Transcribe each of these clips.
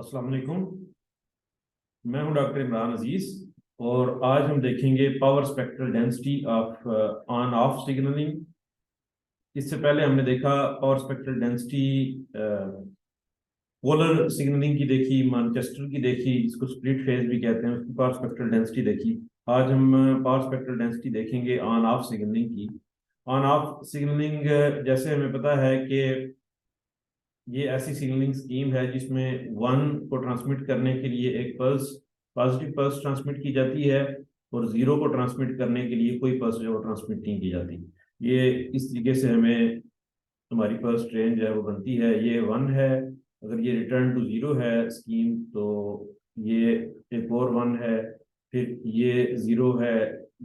अस्सलाम वालेकुम। मैं हूं डॉक्टर इमरान अजीज और आज हम देखेंगे power spectral density of on off signalling. इससे पहले हमने देखा power spectral density polar signalling की देखी, मैनचेस्टर की देखी, जिसको स्प्लिट फेज भी कहते हैं, उसकी पावर स्पेक्ट्रल डेंसिटी देखी। आज हम पावर स्पेक्ट्रल डेंसिटी देखेंगे ऑन ऑफ सिग्नलिंग की। ऑन ऑफ सिग्नलिंग जैसे हमें पता है कि ये ऐसी सिग्नलिंग स्कीम है जिसमें वन को ट्रांसमिट करने के लिए एक पल्स, पॉजिटिव पल्स ट्रांसमिट की जाती है और जीरो को ट्रांसमिट करने के लिए कोई पल्स जो ट्रांसमिट नहीं की जाती। ये इस तरीके से हमें हमारी पल्स ट्रेन जो है वो बनती है। ये वन है, अगर ये रिटर्न टू जीरो है स्कीम तो ये एक और वन है, फिर ये जीरो है,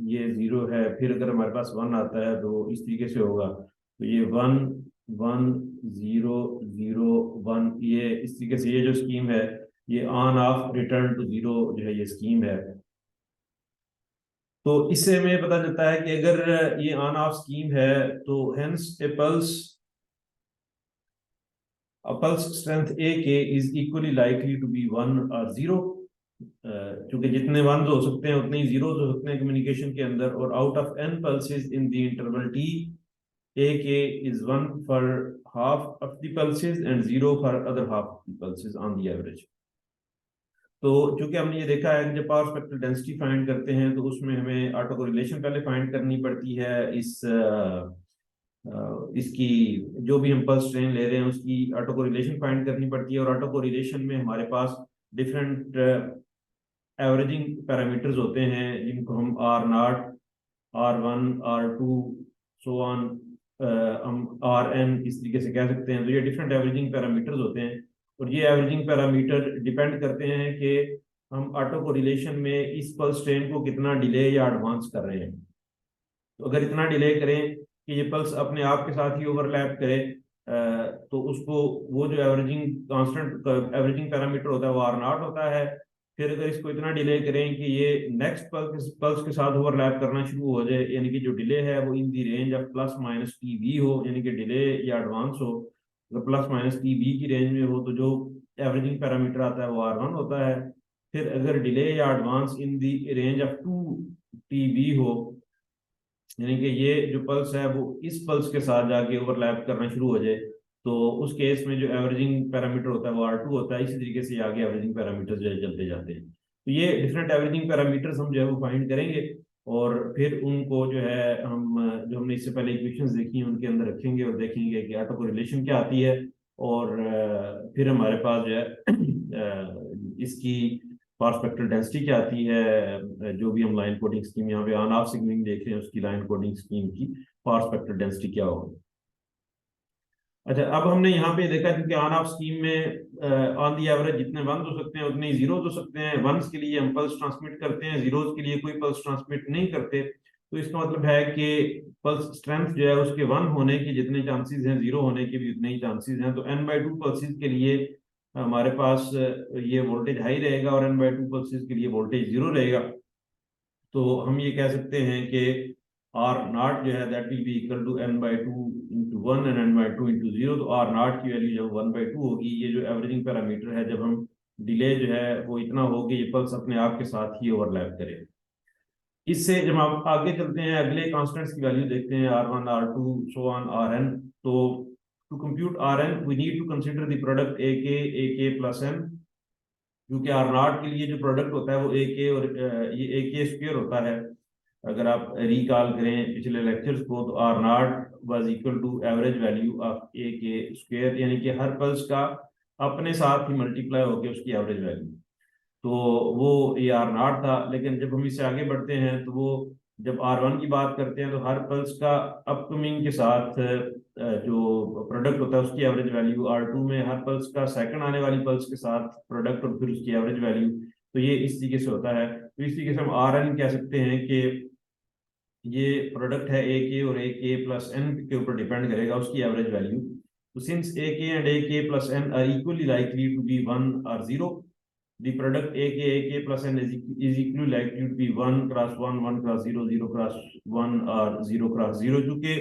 ये जीरो है, फिर अगर हमारे पास वन आता है तो इस तरीके से होगा। तो ये one one zero zero one, ये इस तरीके से ये जो स्कीम है ये on off return to zero जो है ये स्कीम है। तो इससे हमें पता चलता है कि अगर ये ऑन ऑफ स्कीम है तो hence a pulse strength AK is equally likely to be one और जीरो। क्योंकि जितने वन हो सकते हैं उतने ही जीरो हो सकते हैं कम्युनिकेशन के अंदर। और out of n pulses in the interval t, AK is one for half of the pulses and zero for other half of the pulses on the average। तो चूंकि हमने ये देखा है कि जब पावर स्पेक्ट्रल डेंसिटी फाइंड करते हैं तो उसमें हमें ऑटो कोरिलेशन पहले फाइंड करनी पड़ती है। इसकी जो भी हम पल्स ट्रेन ले रहे हैं उसकी ऑटो कोरिलेशन फाइंड करनी पड़ती है। और ऑटो कोरिलेशन में हमारे पास डिफरेंट एवरेजिंग पैरामीटर्स होते हैं जिनको हम R naught, R one, R two, so on, हम आर एन इस तरीके से कह सकते हैं। तो ये डिफरेंट एवरेजिंग पैरामीटर्स होते हैं और ये एवरेजिंग पैरामीटर डिपेंड करते हैं कि हम ऑटो कोरिलेशन में इस पल्स ट्रेन को कितना डिले या एडवांस कर रहे हैं। तो अगर इतना डिले करें कि ये पल्स अपने आप के साथ ही ओवरलैप करे तो उसको वो जो एवरेजिंग कांस्टेंट एवरेजिंग पैरामीटर होता है वो आर नॉट होता है। फिर अगर इसको इतना डिले करें कि ये नेक्स्ट पल्स के साथ ओवरलैप करना शुरू हो जाए, यानी कि जो डिले है वो in the range of plus minus T B हो, यानी कि डिले या एडवांस हो। अगर प्लस माइनस टी बी की रेंज में हो तो जो एवरेजिंग पैरामीटर आता है वो आर वन होता है। फिर अगर डिले या advance in the range of two T B हो, यानी कि ये जो पल्स है वो इस पल्स के साथ जाके ओवरलैप करना शुरू हो जाए, तो उस केस में जो एवरेजिंग पैरामीटर होता है वो आर टू होता है। इसी तरीके से आगे एवरेजिंग पैरामीटर जो है चलते जाते हैं। तो ये डिफरेंट एवरेजिंग पैरामीटर्स हम जो है वो फाइंड करेंगे और फिर उनको जो है हम जो हमने इससे पहले इक्वेशंस देखी हैं उनके अंदर रखेंगे और देखेंगे कि ऑटो कोरिलेशन क्या आती है। और फिर हमारे पास जो है इसकी पावर स्पेक्ट्रल डेंसिटी क्या आती है। जो भी हम लाइन कोडिंग स्कीम यहाँ पे ऑन ऑफ सिग्नलिंग देख रहे हैं उसकी लाइन कोडिंग स्कीम की पावर स्पेक्ट्रल डेंसिटी क्या होगी। अच्छा, अब हमने यहाँ पे देखा क्योंकि ऑन ऑफ स्कीम में ऑन दी एवरेज जितने वन हो सकते हैं उतने ही जीरो हो सकते हैं। वंस के लिए हम पल्स ट्रांसमिट करते हैं, जीरोज के लिए कोई पल्स ट्रांसमिट नहीं करते। तो इसका मतलब है कि पल्स स्ट्रेंथ जो है उसके वन होने के जितने चांसेस हैं जीरो होने के भी उतने ही चांसेस हैं। तो n बाई टू पल्सेस के लिए हमारे पास ये वोल्टेज हाई रहेगा और n बाई टू पल्सेस के लिए वोल्टेज जीरो रहेगा। तो हम ये कह सकते हैं कि आर नॉट जो है that will be equal to n by two into one and n by two into zero. तो आर नॉट की वैल्यू जब वन बाई टू होगी, ये जो एवरेजिंग पैरामीटर है, जब हम डिले जो है वो इतना हो कि ये पल्स अपने आप के साथ ही ओवरलैप करे। इससे जब आप आगे चलते हैं अगले कांस्टेंट्स की वैल्यू देखते हैं, R one, R two, so on R N. तो to compute R N we need to consider the product A K plus N. क्योंकि आर नॉट के लिए जो प्रोडक्ट होता है वो ए के और ये ए के स्क्वायर होता है। अगर आप रिकॉल करें पिछले लेक्चर्स को तो R naught was equal to average value of A K square, यानी कि हर पल्स का अपने साथ ही मल्टीप्लाई होकर उसकी एवरेज वैल्यू। तो वो ये आर नॉट था। लेकिन जब हम इससे आगे बढ़ते हैं तो वो जब आर वन की बात करते हैं तो हर पल्स का अपकमिंग के साथ जो प्रोडक्ट होता है उसकी एवरेज वैल्यू, आर टू में हर पल्स का सेकंड आने वाली पल्स के साथ प्रोडक्ट और फिर उसकी एवरेज वैल्यू। तो ये इस तरीके से होता है। तो इस तरीके से हम आर एन कह सकते हैं कि ये प्रोडक्ट है ए के और ए के प्लस एन के ऊपर डिपेंड करेगा उसकी एवरेज वैल्यू। तो since A K and A K plus N are equally likely to be one और zero, the product AK plus N is equally likely to be 1 cross 1, 1 cross 0, 0 cross 1 और 0 cross 0। चूंकि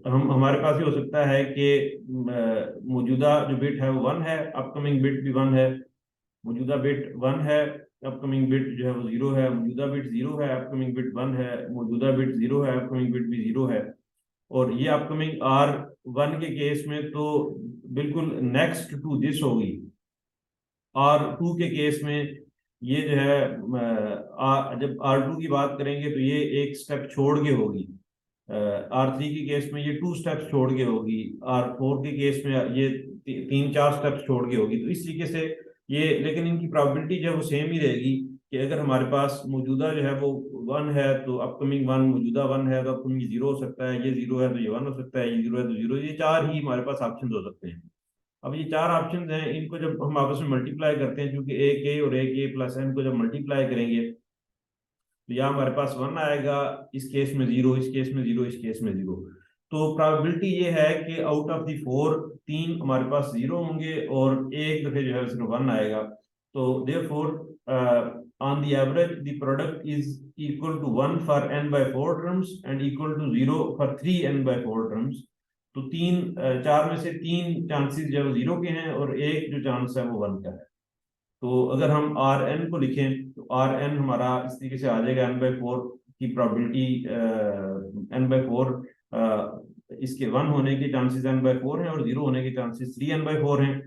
हमारे पास ये हो सकता है कि मौजूदा जो बिट है वो 1 है, अपकमिंग बिट भी 1 है। मौजूदा बिट 1 है, अपकमिंग बिट जो है वो 0 है। मौजूदा बिट 0 है, अपकमिंग बिट 1 है। मौजूदा बिट 0 है, अपकमिंग बिट भी 0 है। और ये अपकमिंग R1 के केस में तो बिल्कुल नेक्स्ट टू दिस होगी। R2 के केस में ये जो है जब R2 की बात करेंगे तो ये एक स्टेप छोड़ के होगी। R3 के केस में ये 2 स्टेप्स छोड़ के होगी। R4 के केस में ये 3-4 स्टेप्स छोड़ के होगी। तो इस तरीके से ये, लेकिन इनकी प्रोबेबिलिटी जो है वो सेम ही रहेगी कि अगर हमारे पास मौजूदा जो है वो 1 है तो अपकमिंग 1, मौजूदा 1 है तो अपकमिंग 0 हो सकता है, ये 0 है तो ये 1 हो सकता है, ये 0 है तो 0। ये 4 ही हमारे पास ऑप्शन हो सकते हैं। अब ये 4 ऑप्शन हैं, इनको जब हम आपस में मल्टीप्लाई करते हैं, क्योंकि एक ए और एक ए प्लस एन को जब मल्टीप्लाई करेंगे तो यहाँ हमारे पास 1 आएगा, इस केस में 0, इस केस में 0, इस केस में 0। तो प्रोबेबिलिटी ये है कि आउट ऑफ दी 4 3 हमारे पास 0 होंगे और एक दफे जो है सिर्फ 1 आएगा। तो therefore on the average the product is equal to 1 for n/4 terms and equal to 0 for 3n/4 terms. तो 4 में से 3 चांसेस जो है 0 के हैं और एक जो चांस है वो 1 का है। तो अगर हम आर एन को लिखें तो आर एन हमारा इस तरीके से आ जाएगा, n/4 की प्रोबेबिलिटी n/4, इसके 1 होने के चांसेस n/4 हैं और 0 होने के चांसेस 3n/4 हैं।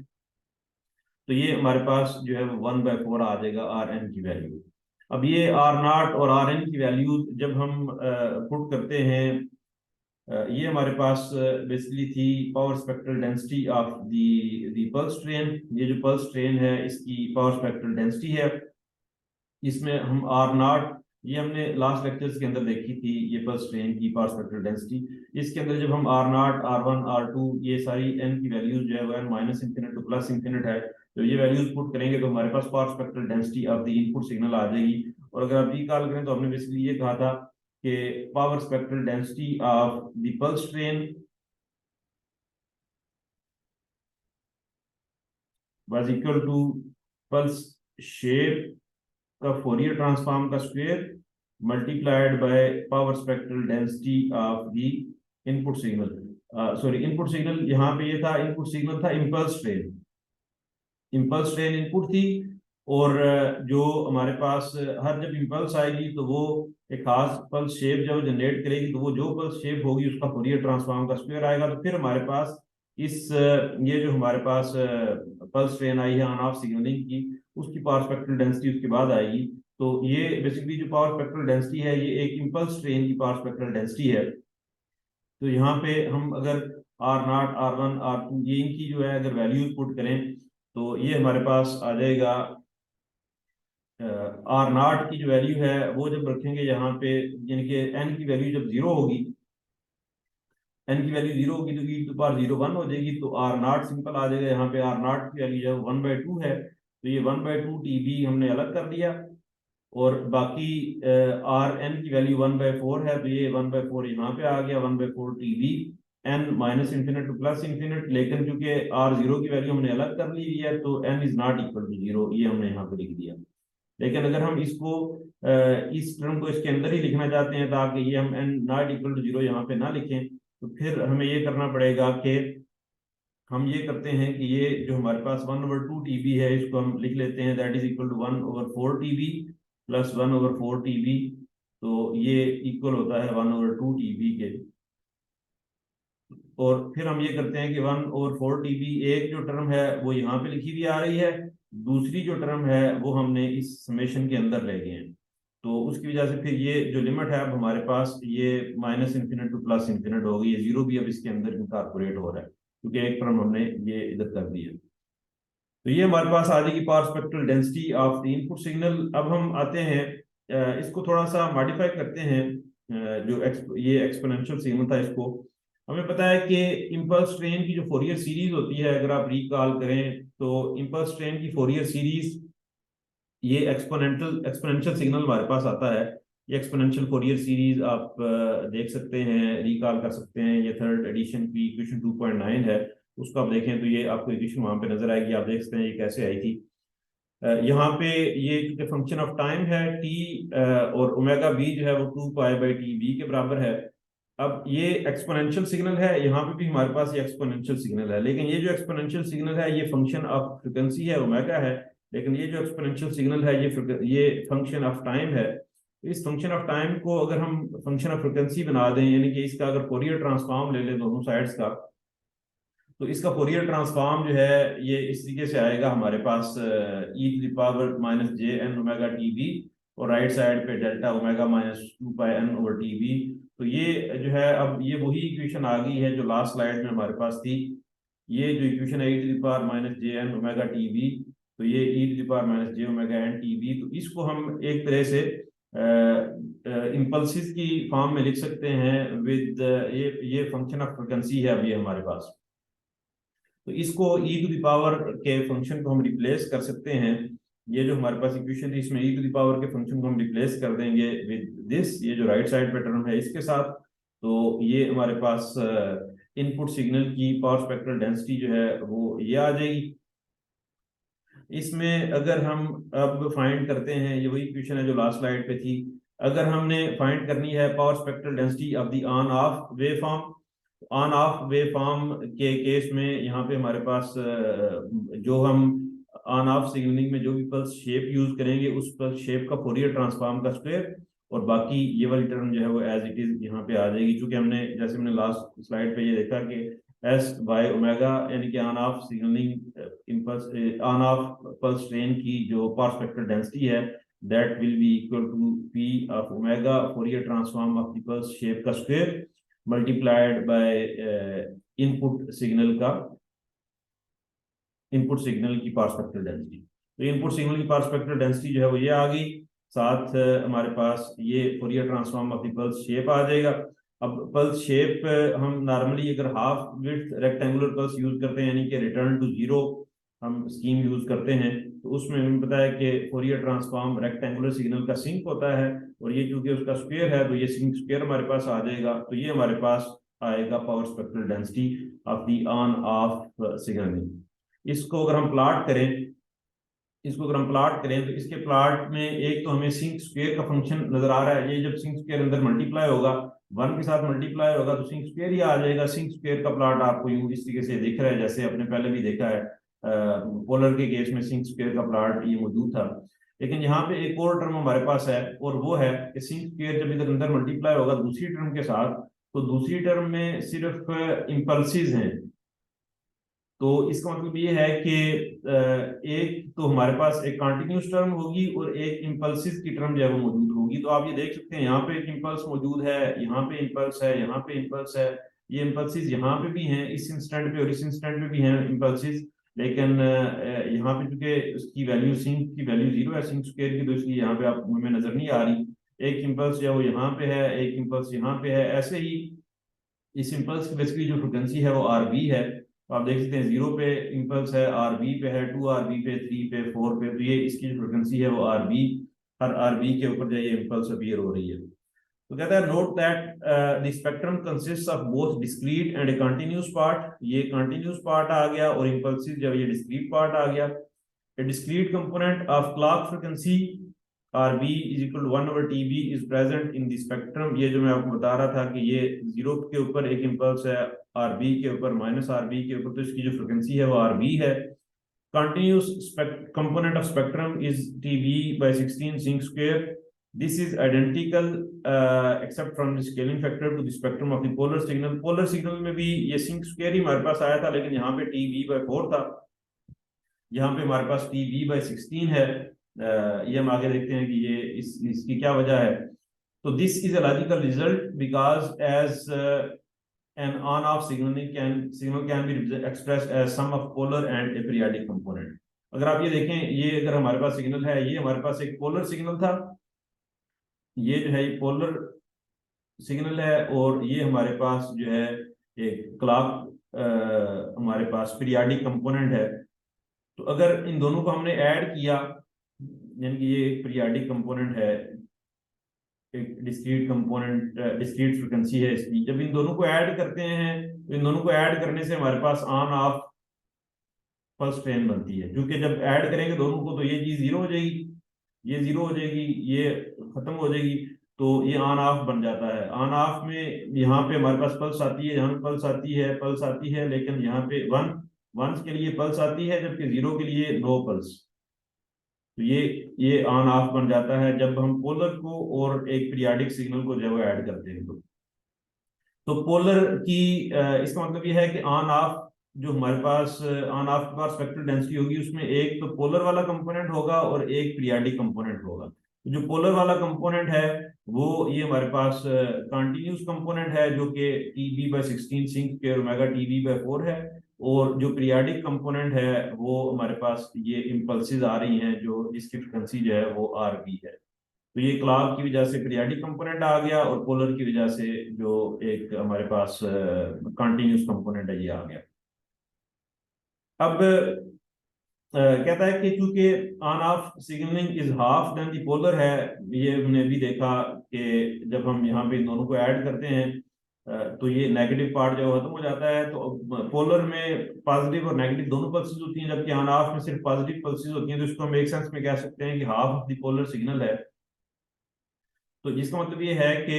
तो ये हमारे पास जो है वो 1/4 आ जाएगा आर एन की वैल्यू। अब ये आर नॉट और आर एन की वैल्यू जब हम पुट करते हैं, ये हमारे पास बेसिकली थी power spectral density of the pulse train. ये जो पल्स ट्रेन है इसकी पावर स्पेक्ट्रल डेंसिटी है। इसमें हम आर नॉट, ये हमने लास्ट लेक्चर्स के अंदर देखी थी, ये पल्स ट्रेन की पावर स्पेक्ट्रल डेंसिटी। इसके अंदर जब हम आर नॉट, R1, R2, ये सारी एन की वैल्यूज जो है वो n minus infinite to plus infinite है, तो ये वैल्यूज पुट करेंगे तो हमारे पास power spectral density of the input signal आ जाएगी। और अगर आप रिकॉल करें तो हमने बेसिकली ये कहा था कि power spectral density of the pulse train was equal to pulse shape का फोरियर ट्रांसफॉर्म का square multiplied by power spectral density of the input signal. Sorry, input signal यहाँ पे ये था, इनपुट सिग्नल था impulse train. Impulse train input थी और जो हमारे पास हर जब इम्पल्स आएगी तो वो एक खास पल्स शेप जब जनरेट करेगी, तो वो जो पल्स शेप होगी उसका फोरियर ट्रांसफॉर्म का स्क्वायर आएगा। तो फिर हमारे पास ये जो हमारे पास पल्स ट्रेन आई है ऑन ऑफ सिग्नलिंग की, उसकी पावर स्पेक्ट्रल डेंसिटी उसके बाद आएगी। तो ये बेसिकली जो पावर स्पेक्ट्रल डेंसिटी है ये एक इम्पल्स ट्रेन की पावर स्पेक्ट्रल डेंसिटी है। तो यहाँ पे हम अगर आर नॉट, R1, R2 ये इनकी जो है अगर वैल्यूज पुट करें तो ये हमारे पास आ जाएगा। आर नॉट की जो वैल्यू है वो जब रखेंगे यहाँ पे, यानी कि एन की वैल्यू जब 0 होगी, एन की वैल्यू 0 होगी तो ई टू पावर 0 1 हो जाएगी। तो आर नॉट सिंपल आ जाएगा, यहाँ पे आर नॉट की वैल्यू जो है 1/2 है। तो ये 1/2 TB हमने अलग कर दिया और बाकी आर एन की वैल्यू 1/4 है, तो ये 1/4 यहाँ पे आ गया, 1/4 TB N minus infinite to plus infinite. लेकिन क्योंकि R0 की वैल्यू हमने अलग कर ली हुई है तो n is not equal to 0, ये हमने यहाँ पे लिख दिया। लेकिन अगर हम इसको इस टर्म को इसके अंदर ही लिखना चाहते हैं ताकि ये हम n नॉट इक्वल टू 0 यहाँ पे ना लिखें, तो फिर हमें ये करना पड़ेगा कि हम ये करते हैं कि ये जो हमारे पास 1/2 TB है इसको हम लिख लेते हैं, that is equal to 1/4 TB plus 1/4 TB। तो ये इक्वल होता है 1/2 TB के। और फिर हम ये करते हैं कि 1/4 TB, एक जो टर्म है वो यहाँ पे लिखी हुई आ रही है, दूसरी जो टर्म है वो हमने इस समेशन के अंदर ले गए हैं। तो उसकी वजह से फिर ये जो लिमिट है अब हमारे पास ये minus infinite to plus infinite हो गई है, 0 भी अब इसके अंदर इनकॉर्पोरेट हो रहा है क्योंकि एक टर्म हमने ये इधर कर दिया। तो ये हमारे पास आ जाएगी power spectral density of the input signal. अब हम आते हैं इसको थोड़ा सा मॉडिफाई करते हैं। ये एक्सपोनेंशियल सिग्नल था, इसको हमें पता है कि इम्पल्स ट्रेन की जो फोरियर सीरीज होती है, अगर आप रिकॉल करें तो इम्पल्स ट्रेन की फोरियर सीरीज ये एक्सपोनेंशियल सिग्नल हमारे पास आता है। ये एक्सपोनेंशियल फोरियर सीरीज आप देख सकते हैं, रिकॉल कर सकते हैं। ये थर्ड एडिशन की इक्वेशन 2.9 है, उसको आप देखें तो ये आपको इक्वेशन वहां पे नजर आएगी। आप देख सकते हैं ये कैसे आई थी। यहाँ पे ये क्योंकि फंक्शन ऑफ टाइम है टी, और ओमेगा बी जो है वो 2 पाई बाई टी बी के बराबर है। तो ये 1/2 टी बी जो है वो 2 पाई बाई टी बी के बराबर है। तो ये 1/2 टी बी जो है वो 2 पाई बाई टी बी के बराबर है। तो ये 1/2 टी बी जो है वो 2 पाई बाई टी बी के बराबर है। तो ये अब ये एक्सपोनेंशियल सिग्नल है, यहाँ पे भी हमारे पास ये एक्सपोनेंशियल सिग्नल है, लेकिन ये जो एक्सपोनेंशियल सिग्नल है ये फंक्शन ऑफ फ्रिक्वेंसी है, ओमेगा है। लेकिन ये जो एक्सपोनेंशियल सिग्नल है ये फंक्शन ऑफ टाइम है। इस फंक्शन ऑफ टाइम को अगर हम फंक्शन ऑफ फ्रिक्वेंसी बना दें, यानी कि इसका अगर फोरियर ट्रांसफॉर्म ले लें दोनों साइड्स का, तो इसका फोरियर ट्रांसफॉर्म जो है ये इस तरीके से आएगा हमारे पास, E to the power minus J N omega T B, और राइट साइड पे delta omega minus 2 pi N over T B. तो ये जो है, अब ये वही इक्वेशन आ गई है जो लास्ट स्लाइड में हमारे पास थी। ये जो इक्वेशन है E to the power minus J N omega T B, तो ये E to the power minus J omega N T B, तो इसको हम एक तरह से इम्पल्सिस की फॉर्म में लिख सकते हैं विद ये फंक्शन ऑफ फ्रिक्वेंसी है अभी हमारे पास। तो इसको ई टू द पावर के फंक्शन को हम रिप्लेस कर सकते हैं। ये जो हमारे पास इक्वेशन थी इसमें ई टू द पावर के फंक्शन को हम रिप्लेस कर देंगे विद दिस, ये जो राइट साइड पे टर्म है इसके साथ। तो ये हमारे पास इनपुट सिग्नल की पावर स्पेक्ट्रल डेंसिटी जो है वो ये आ जाएगी। इसमें अगर हम अब फाइंड करते हैं, ये वही इक्वेशन है जो लास्ट स्लाइड पे थी। अगर हमने फाइंड करनी है power spectral density of the on off wave form, on off wave form के केस में यहाँ पे हमारे पास जो हम ऑन ऑफ सिग्नलिंग में जो भी पल्स शेप यूज करेंगे उस पल्स शेप का फोरियर ट्रांसफॉर्म का स्क्वायर, और बाकी ये वाली टर्म जो है वो एज इट इज यहाँ पे आ जाएगी, क्योंकि हमने जैसे हमने लास्ट स्लाइड पे ये देखा कि एस बाय ओमेगा, यानी कि on off signalling impulse, on off pulse train की जो पावर स्पेक्ट्रल डेंसिटी है that will be equal to P of omega Fourier transform of the pulse shape का square multiplied by input signal की power spectral density. तो input signal की power spectral density जो है वो ये आ गई, साथ हमारे पास ये Fourier transform of the pulse shape आ जाएगा। अब पल्स शेप हम नॉर्मली अगर half width rectangular pulse use करते हैं, यानी कि रिटर्न टू जीरो हम स्कीम यूज करते हैं, तो उसमें हमें पता है कि फोरियर ट्रांसफॉर्म रेक्टेंगुलर सिग्नल का सिंक होता है, और ये चूंकि उसका स्क्वायर है तो ये सिंक स्क्वायर हमारे पास आ जाएगा। तो ये हमारे पास आएगा power spectral density of the on off signalling. इसको अगर हम प्लाट करें तो इसके प्लाट में एक तो हमें सिंक स्क्वायर का फंक्शन नजर आ रहा है। ये जब सिंक स्क्वायर अंदर मल्टीप्लाई होगा, वन के साथ मल्टीप्लाई होगा तो सिंक स्क्वायर ही आ जाएगा। सिंक स्क्वायर का प्लाट आपको यूं इस तरीके से दिख रहा है जैसे आपने पहले भी देखा है, पोलर के केस में सिंक स्क्वायर का प्लाट ये मौजूद था। लेकिन यहाँ पे एक और टर्म हमारे पास है, और वो है कि सिंक स्क्वायर जब इधर अंदर मल्टीप्लाई होगा दूसरी टर्म के साथ, तो दूसरी टर्म में सिर्फ इम्पल्सिस हैं। तो इसका मतलब ये है कि एक तो हमारे पास एक कॉन्टिन्यूस टर्म होगी और एक इम्पल्सिस की टर्म जो है वो मौजूद होगी। तो आप ये देख सकते हैं यहाँ पे एक इम्पल्स मौजूद है, यहाँ पे इम्पल्स है, यहाँ पे इम्पल्स है, ये इम्पल्सिस यहाँ पे भी हैं इस इंस्टेंट पे और इस इंस्टेंट पे भी हैं इम्पल्सिस। लेकिन यहाँ पे चूंकि उसकी वैल्यू सिंक की वैल्यू जीरो है सिंक स्क्वायर की, तो इसलिए यहाँ पे आप हमें नजर नहीं आ रही। एक इम्पल्स जो है वो यहाँ पे है, एक इम्पल्स यहाँ पे है। ऐसे ही इस इम्पल्स की बेसिकली जो फ्रिक्वेंसी है वो आर बी है। तो आप देख सकते हैं जीरो पे इम्पल्स है, आर बी पे है, टू आर बी पे, थ्री पे, फोर पे, तो ये इसकी जो फ्रिक्वेंसी है वो आर बी, हर आर बी के ऊपर जो ये इम्पल्स अपीयर हो रही है। तो कहता है note that the spectrum consist of both discrete and a continuous part. ये कंटिन्यूस पार्ट आ गया और इम्पल्सिव जब ये डिस्क्रीट पार्ट आ गया। A discrete component of clock frequency RB is equal to 1 over TB is present in the spectrum। ये जो मैं आपको बता रहा था कि ये जीरो के ऊपर एक इम्पल्स है, RB के ऊपर माइनस RB के ऊपर, तो इसकी जो फ्रिक्वेंसी है वो RB है। Continuous component of spectrum is TB by 16 sinc square। This is identical except from the scaling factor to the spectrum of the polar signal। polar signal में भी ये sinc square ही हमारे पास आया था, लेकिन यहाँ पे TB by 4 था, यहाँ पे हमारे पास TB by 16 है। ये हम आगे देखते हैं कि ये इसकी क्या वजह है। तो this is a logical result because as an on off signal can be expressed as sum of polar and a periodic component. अगर आप ये देखें, ये अगर हमारे पास सिग्नल है, ये हमारे पास एक पोलर सिग्नल था, ये जो है ये पोलर सिग्नल है, और ये हमारे पास जो है एक क्लॉक हमारे पास पीरियोडिक कंपोनेंट है। तो अगर इन दोनों को हमने ऐड किया, यानी कि ये एक पीरियोडिक कंपोनेंट है, एक डिस्क्रीट कंपोनेंट, डिस्क्रीट फ्रिक्वेंसी है इसकी, जब इन दोनों को ऐड करते हैं तो इन दोनों को ऐड करने से हमारे पास ऑन ऑफ पल्स ट्रेन बनती है। क्योंकि जब ऐड करेंगे दोनों को तो ये चीज जीरो हो जाएगी, ये जीरो हो जाएगी, ये खत्म हो जाएगी। तो ये ऑन ऑफ बन जाता है। ऑन ऑफ में यहाँ पे हमारे पास पल्स आती है, यहाँ पे पल्स आती है, पल्स आती है, लेकिन यहाँ पे वंस के लिए पल्स आती है, जबकि जीरो के लिए नो पल्स। तो ये ऑन ऑफ बन जाता है जब हम पोलर को और एक पीरियाडिक सिग्नल को जब ऐड करते हैं। तो पोलर की इसका मतलब ये है कि ऑन ऑफ जो हमारे पास ऑन ऑफ के पास स्पेक्ट्रल डेंसिटी होगी, उसमें एक तो पोलर वाला कंपोनेंट होगा और एक पीरियाडिक कंपोनेंट होगा। तो जो पोलर वाला कंपोनेंट है वो ये हमारे पास कंटिन्यूस कंपोनेंट है, जो कि TB/16 sink square omega TB/4 है। और जो पीरियाडिक कंपोनेंट है वो हमारे पास ये इम्पल्सिस आ रही हैं, जो जिसकी फ्रिक्वेंसी जो है वो RB है। तो ये क्लॉक की वजह से पीरियाडिक कंपोनेंट आ गया, और पोलर की वजह से जो एक हमारे पास कंटिन्यूस कंपोनेंट है ये आ गया। अब कहता है कि चूंकि on off signalling is half than the polar है, ये हमने भी देखा कि जब हम यहाँ पे इन दोनों को ऐड करते हैं तो ये नेगेटिव पार्ट जो खत्म हो जाता है। तो पोलर में पॉजिटिव और नेगेटिव दोनों पल्सेस होती हैं, जबकि ऑन ऑफ में सिर्फ पॉजिटिव पल्सेस होती हैं। तो इसको हम एक सेंस में कह सकते हैं कि half of the polar signal है। तो जिसका मतलब ये है कि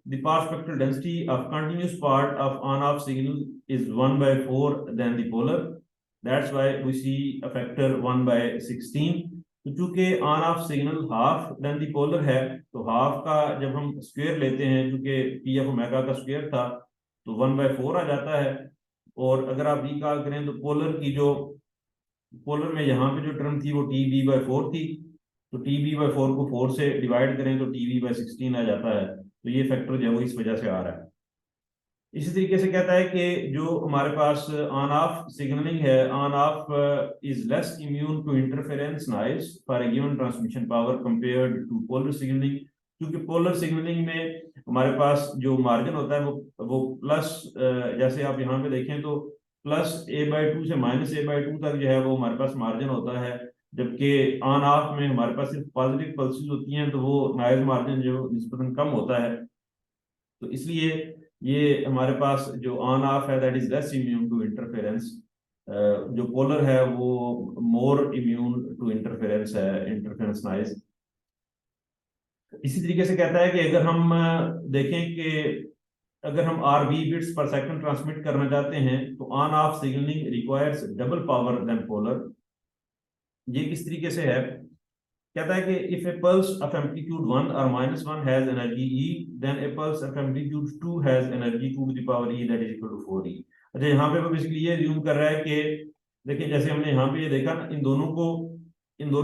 the path spectral density of continuous part of on-off signal is 1/4 than the polar. That's why we see a factor 1/16. तो चूंकि on off signal half than the polar है, तो हाफ का जब हम स्क्वायर लेते हैं, चूंकि पी एफ ओमेगा का स्क्वायर था, तो 1/4 आ जाता है। और अगर आप रिकॉल करें तो पोलर में यहाँ पे जो टर्म थी वो TB/4 थी। तो TB/4 को 4 से डिवाइड करें तो TB/16 आ जाता है। तो ये फैक्टर जो है वो इस वजह से आ रहा है। इसी तरीके से कहता है कि जो हमारे पास ऑन ऑफ सिग्नलिंग है, on off is less immune to interference noise for a given transmission power compared to polar signalling. क्योंकि पोलर सिग्नलिंग में हमारे पास जो मार्जिन होता है वो प्लस, जैसे आप यहाँ पे देखें तो +a/2 से -a/2 तक जो है वो हमारे पास मार्जिन होता है। जबकि ऑन ऑफ में हमारे पास सिर्फ पॉजिटिव पल्सेस होती हैं, तो वो नॉइज मार्जिन जो निस्बतन कम होता है। तो इसलिए ये हमारे पास जो ऑन ऑफ है that is less immune to interference, जो पोलर है वो मोर इम्यून टू इंटरफेरेंस है, इंटरफेरेंस नॉइज। इसी तरीके से कहता है कि अगर हम देखें कि अगर हम RB bits per second transmit करना चाहते हैं, तो on off signalling requires double power than polar. ये किस तरीके से है? कहता है कि if a pulse of amplitude 1 और -1 has energy E, then a pulse of amplitude 2 has energy 2 to the power E that is equal to 4E। अच्छा, यहाँ पे वो बेसिकली ये ज्यूम कर रहा है कि देखिए, जैसे हमने यहाँ पे ये देखा ना, इन दोनों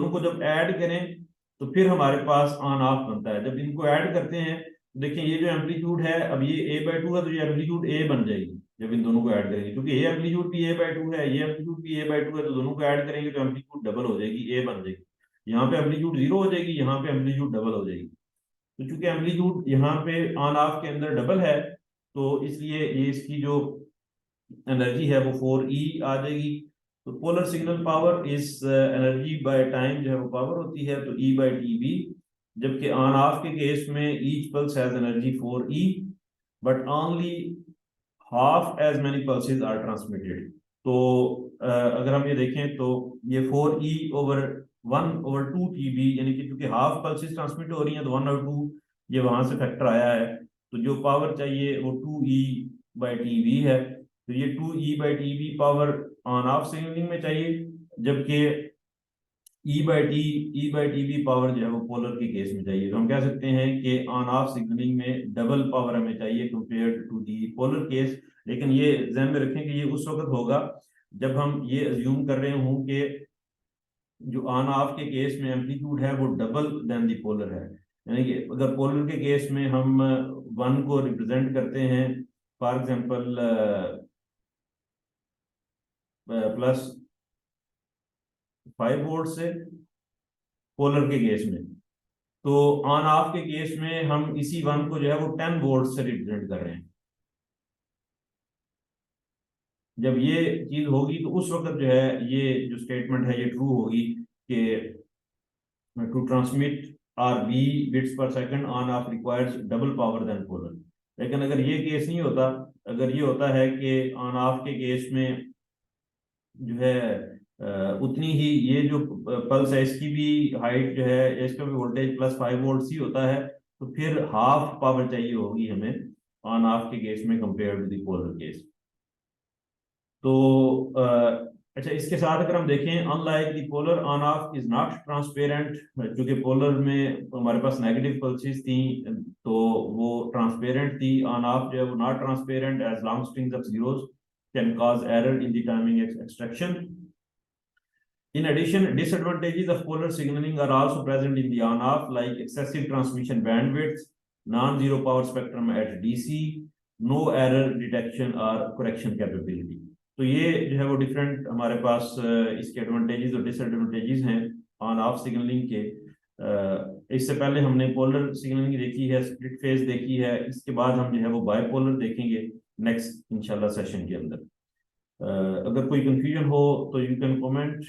को जब ऐड करें तो फिर हमारे पास ऑन ऑफ बनता है। जब इनको ऐड करते हैं, देखिए ये जो एम्पलीट्यूड है, अब ये A/2 है, तो ये एम्पलीट्यूड A बन जाएगी जब इन दोनों को ऐड करेंगे। क्योंकि ये एम्पलीट्यूड भी A/2 है, ये एम्पलीट्यूड भी A/2 है, तो दोनों को ऐड करेंगे तो एम्पलीट्यूड डबल हो जाएगी, A बन जाएगी। यहाँ पे एम्पलीट्यूड 0 हो जाएगी, यहाँ पे एम्पलीट्यूड डबल हो जाएगी। तो चूंकि एम्पलीट्यूड यहाँ पे ऑन ऑफ के अंदर डबल है, तो इसलिए ये इसकी जो एनर्जी है वो 4E आ जाएगी। तो पोलर सिग्नल पावर इस एनर्जी बाय टाइम जो है वो पावर होती है, तो E/TB। जबकि ऑन ऑफ के केस में each pulse has energy 4E, but only half as many pulses are transmitted. तो अगर हम ये देखें तो ये 4E/1/2 TB, यानी कि क्योंकि हाफ पल्सेस ट्रांसमिट हो रही हैं, तो 1/2 ये वहां से फैक्टर आया है। तो जो पावर चाहिए वो 2E/TB है। तो ये 2E/TB power on off signalling में चाहिए, जबकि E/TB पावर जो है वो पोलर के केस में चाहिए। तो हम कह सकते हैं कि ऑन ऑफ सिग्नलिंग में डबल पावर हमें चाहिए compare to the polar case. लेकिन ये ध्यान में रखें कि ये उस वक्त होगा जब हम ये अज्यूम कर रहे हों कि जो ऑन ऑफ के केस में एम्पलीट्यूड है वो डबल देन दी पोलर है। यानी कि अगर पोलर के केस में हम 1 को रिप्रेजेंट करते हैं, फॉर एग्जांपल +5 वोल्ट से पोलर के केस में, तो ऑन ऑफ के केस में हम इसी 1 को जो है वो 10 वोल्ट से रिप्रेजेंट कर रहे हैं। जब ये चीज होगी तो उस वक्त जो है ये जो स्टेटमेंट है ये ट्रू होगी कि to transmit RB bits per second on off requires double power than polar. लेकिन अगर ये केस नहीं होता, अगर ये होता है कि ऑन ऑफ के केस में जो है उतनी ही ये जो पल्स है इसकी भी हाइट जो है, इसका भी वोल्टेज +5 वोल्ट ही होता है, तो फिर हाफ पावर चाहिए होगी हमें ऑन ऑफ के केस में compare to the polar case. तो अच्छा, इसके साथ अगर हम देखें, unlike the polar, on off is not transparent. क्योंकि पोलर में हमारे पास नेगेटिव पल्सेस थी तो वो ट्रांसपेरेंट थी, ऑन ऑफ जो है वो not transparent as long strings of zeros can cause error in the timing extraction. In addition, disadvantages of polar signaling are also present in the on-off, like excessive transmission bandwidth, non-zero power spectrum at DC, no error detection or correction capability. तो ये जो है वो different हमारे पास इसके advantages और disadvantages हैं on off signalling के। इससे पहले हमने पोलर सिग्नलिंग देखी है, स्प्लिट फेज देखी है, इसके बाद हम जो है वो बायपोलर देखेंगे नेक्स्ट इंशाल्लाह सेशन के अंदर। अगर कोई कंफ्यूजन हो तो you can comment.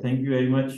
Thank you very much.